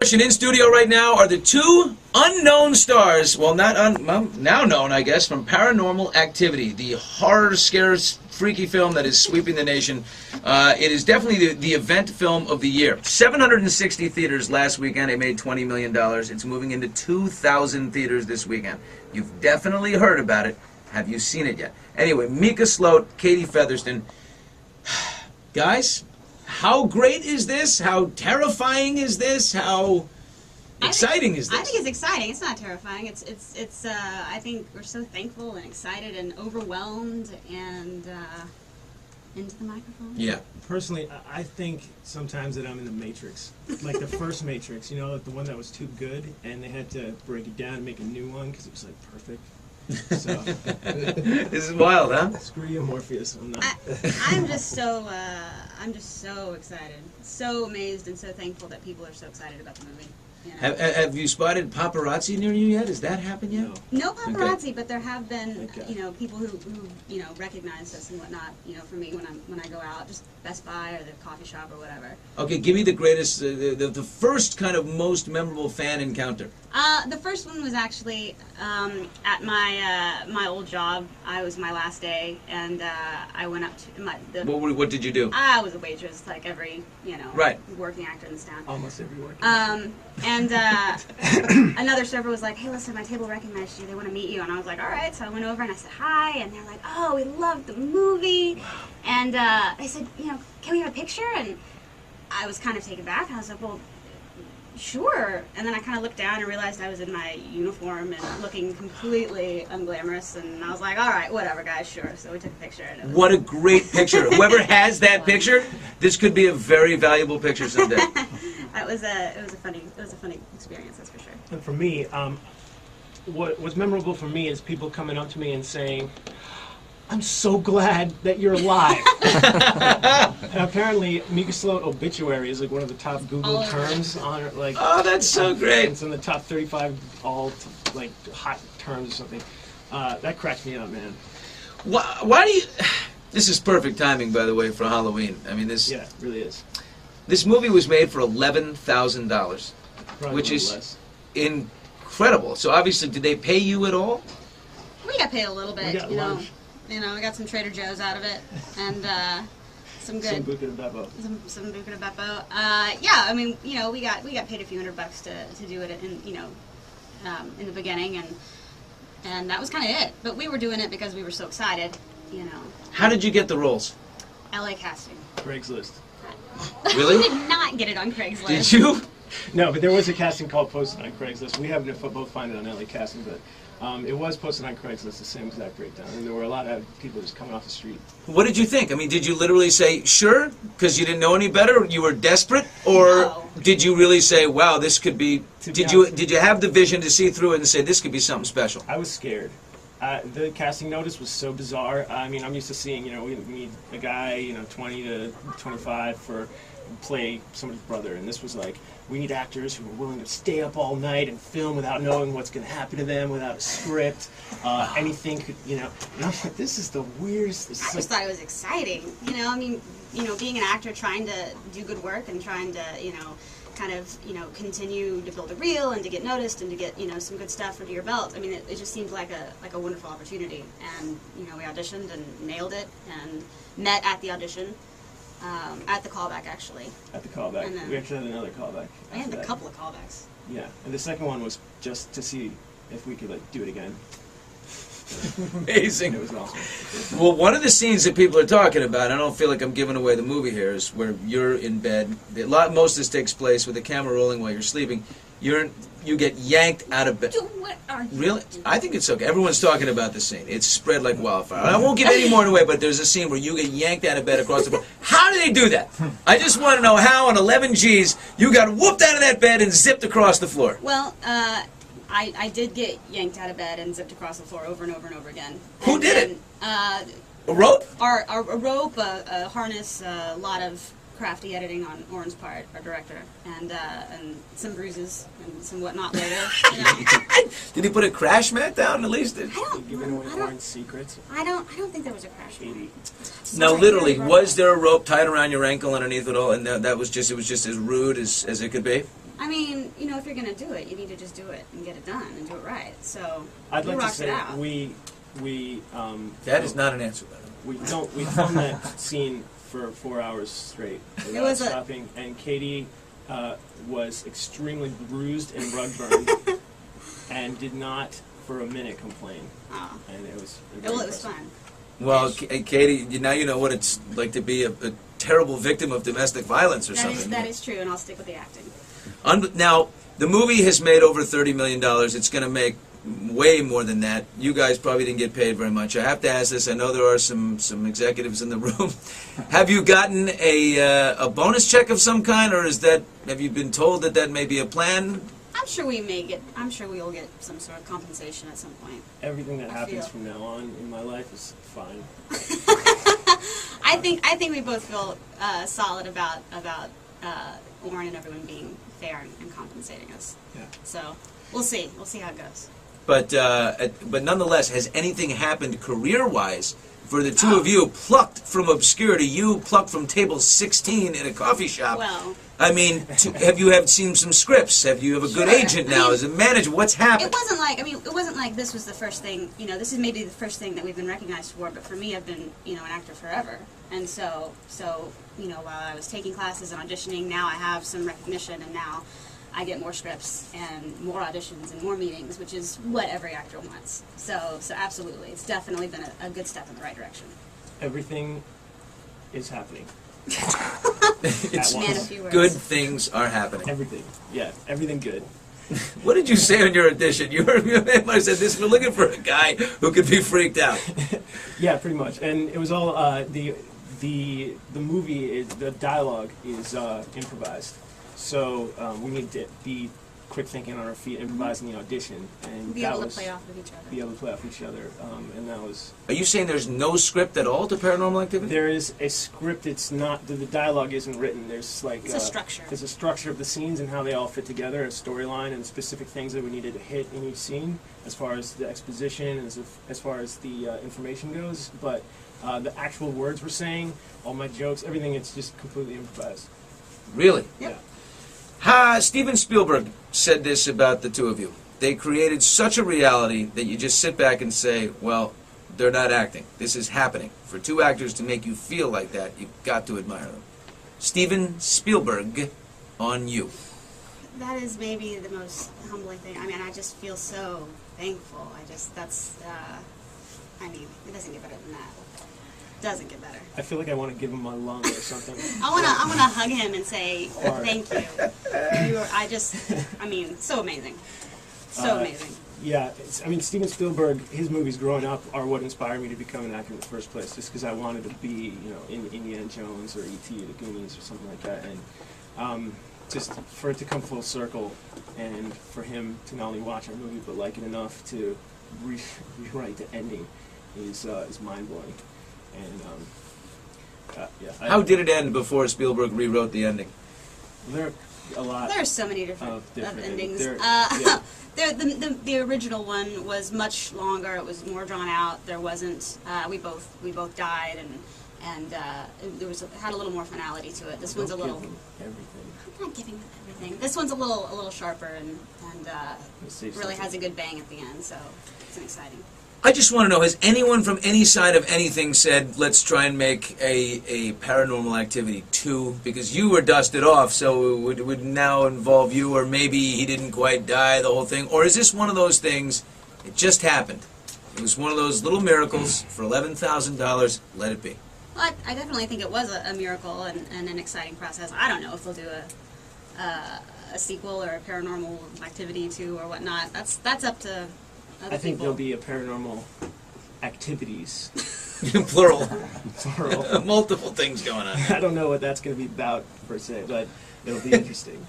Pushing in studio right now are the two unknown stars, well, now known, I guess, from Paranormal Activity, the horror scare freaky film that is sweeping the nation. It is definitely the event film of the year. 760 theaters last weekend. It made $20 million. It's moving into 2,000 theaters this weekend. You've definitely heard about it. Have you seen it yet? Anyway, Micah Sloat, Katie Featherston. Guys, how great is this? How terrifying is this? How exciting is this? I think it's exciting. It's not terrifying. It's I think we're so thankful and excited and overwhelmed and into the microphone. Yeah. Personally, I think sometimes that I'm in the Matrix. Like the first Matrix, you know, like the one that was too good, and they had to break it down and make a new one because it was like perfect. So This is wild, huh? screw you, Morpheus. I'm not. I'm just so excited, so amazed, and so thankful that people are so excited about the movie. You know? Have you spotted paparazzi near you yet? Has that happened yet? No paparazzi, Okay. but there have been, Okay. you know, people who you know recognize us and whatnot. You know, for me when I go out, just Best Buy or the coffee shop or whatever. Okay, give me the greatest, the first kind of most memorable fan encounter. The first one was actually at my old job. I was my last day, and I went up to What did you do? I was a waitress, like every Right. working actor in this town. Almost every work. And another server was like, "Hey, listen, my table recognized you. They want to meet you." And I was like, "All right." So I went over and I said hi, and they're like, "Oh, we loved the movie." And they said, "Can we have a picture?" And I was kind of taken back. I was like, "Well, sure." And then I kind of looked down and realized I was in my uniform and looking completely unglamorous. And I was like, "All right, whatever, guys, sure." So we took a picture. And it was What a great picture. Whoever has that picture, this could be a very valuable picture someday. it was a funny experience, that's for sure. And for me, what's memorable for me is people coming up to me and saying, "I'm so glad that you're alive." And apparently, Micah Sloat obituary is like one of the top Google terms on like. Oh, that's so great. It's in the top 35 all like hot terms or something. That cracks me up, man. Why do you... This is perfect timing, by the way, for Halloween. I mean, Yeah, it really is. This movie was made for $11,000, Probably which a little is less. incredible. So obviously, did they pay you at all? We got paid a little bit, We got lunch. we got some Trader Joe's out of it, and some Some good, Buca de Beppo. some Buca de Beppo. Yeah, I mean, we got paid a few $100 to do it, in the beginning, and that was kind of it. But we were doing it because we were so excited, How did you get the roles? LA casting. Craigslist. Really? We did not get it on Craigslist. Did you? No, but there was a casting call posted on Craigslist. We haven't both find it on LA Casting, but it was posted on Craigslist, the same exact breakdown. And there were a lot of people just coming off the street. What did you think? I mean, did you literally say, sure, because you didn't know any better? You were desperate? Or No. did you really say, wow, this could be... To be Did you have the vision to see through it and say, this could be something special? I was scared. The casting notice was so bizarre. I mean, I'm used to seeing, we need a guy, 20 to 25 for play somebody's brother, and this was like, we need actors who are willing to stay up all night and film without knowing what's going to happen to them, without a script, anything could, and I'm like, this is the weirdest. This I is just like, thought it was exciting. I mean, being an actor, trying to do good work and trying to, kind of, continue to build a reel and to get noticed and to get, some good stuff under your belt. I mean, it just seemed like a wonderful opportunity. And, we auditioned and nailed it and met at the audition, at the callback, actually. at the callback. And then- We actually had another callback. I had after a that. couple of callbacks. Yeah, and the second one was just to see if we could do it again. Amazing. It was awesome. Well, one of the scenes that people are talking about, I don't feel like I'm giving away the movie here, is where you're in bed. Most of this takes place with the camera rolling while you're sleeping. You get yanked out of bed. What are you Really? doing? I think it's okay. Everyone's talking about the scene. It's spread like wildfire. I won't give any more away, but there's a scene where you get yanked out of bed across the floor. How do they do that? I just want to know how on 11 Gs you got whooped out of that bed and zipped across the floor. Well, I did get yanked out of bed and zipped across the floor over and over and over again. Who And did it? then, A rope? a rope, a harness, a lot of crafty editing on Oren's part, our director, and some bruises and some whatnot later. Did he put a crash mat down at least? Giving away Warren's secrets. I don't think there was a crash. 80. No, literally, was there a rope tied around your ankle underneath it all, and it was just as rude as it could be? I mean, you know, if you're gonna do it, you need to just do it and get it done and do it right. So I'd we like to rocked it say out. we That is not an answer, by the way. we filmed that scene for 4 hours straight without was a- stopping, and Katie was extremely bruised and rug burned, and did not for a minute complain, Oh. and it was Well, it was fun. Well, Katie, now you know what it's like to be a terrible victim of domestic violence or That something. that is true, and I'll stick with the acting. Now, the movie has made over $30 million. It's going to make way more than that. You guys probably didn't get paid very much. I have to ask this. I know there are some executives in the room. Have you gotten a bonus check of some kind, or have you been told that may be a plan? I'm sure we will get some sort of compensation at some point. everything that I happens feel- from now on in my life is fine. I think we both feel solid about Lauren and everyone being fair and compensating us. Yeah. So we'll see how it goes. But nonetheless, has anything happened career-wise for the two of you, plucked from obscurity, you plucked from table 16 in a coffee shop? Well, I mean, have you seen some scripts? Have you have a good Sure. agent now? As a manager, what's happened? it wasn't like this was the first thing. You know, this is maybe the first thing that we've been recognized for. But for me, I've been an actor forever, and so while I was taking classes and auditioning, now I have some recognition, and now I get more scripts and more auditions and more meetings, which is what every actor wants. So absolutely, it's definitely been a good step in the right direction. Everything is happening. It's At Man, a once. few words. good things are happening. Everything. Yeah, everything good. What did you say on your audition? You might have said this. We're looking for a guy who could be freaked out. Yeah, pretty much. And it was all the movie is the dialogue is improvised. So we need to be quick thinking on our feet, improvising the audition, and Be that able to was play off of each other. be able to play off each other. And that was Are you saying there's no script at all to Paranormal Activity? there is a script. It's not the dialogue isn't written. There's like It's a structure. There's a structure of the scenes and how they all fit together, a storyline and specific things that we needed to hit in each scene, as far as the exposition and as far as the information goes. But the actual words we're saying, all my jokes, everything, it's just completely improvised. Really? Yep. Steven Spielberg said this about the two of you. They created such a reality that you just sit back and say, well, they're not acting. This is happening. For two actors to make you feel like that, you've got to admire them. Steven Spielberg, on you. That is maybe the most humbling thing. I mean, I just feel so thankful. It doesn't get better than that. Doesn't get better. I feel like I want to give him my lung or something. I wanna hug him and say thank you. So amazing. So amazing. Yeah, Steven Spielberg, his movies growing up are what inspired me to become an actor in the first place, just because I wanted to be, in Indiana Jones or E.T. or the Goonies or something like that. And just for it to come full circle and for him to not only watch our movie but like it enough to rewrite the ending is mind-blowing. And How did it end before Spielberg rewrote the ending? there are a lot. There's so many different Of different endings. endings. The original one was much longer. It was more drawn out. There wasn't. We both died, and there had a little more finality to it. This one's a little. Give him everything. I'm not giving them everything. This one's a little sharper and really has a good bang at the end. So it's exciting. I just want to know, has anyone from any side of anything said, let's try and make a Paranormal Activity 2? Because you were dusted off, so it would now involve you, or maybe he didn't quite die, the whole thing. Or is this one of those things, it just happened? It was one of those little miracles for $11,000, let it be. Well, I definitely think it was a miracle and an exciting process. I don't know if they'll do a sequel or a Paranormal Activity 2 or whatnot. That's up to other I think people. there'll be a Paranormal Activities. Plural. Plural. Multiple things going on. I don't know what that's going to be about, per se, but it'll be interesting.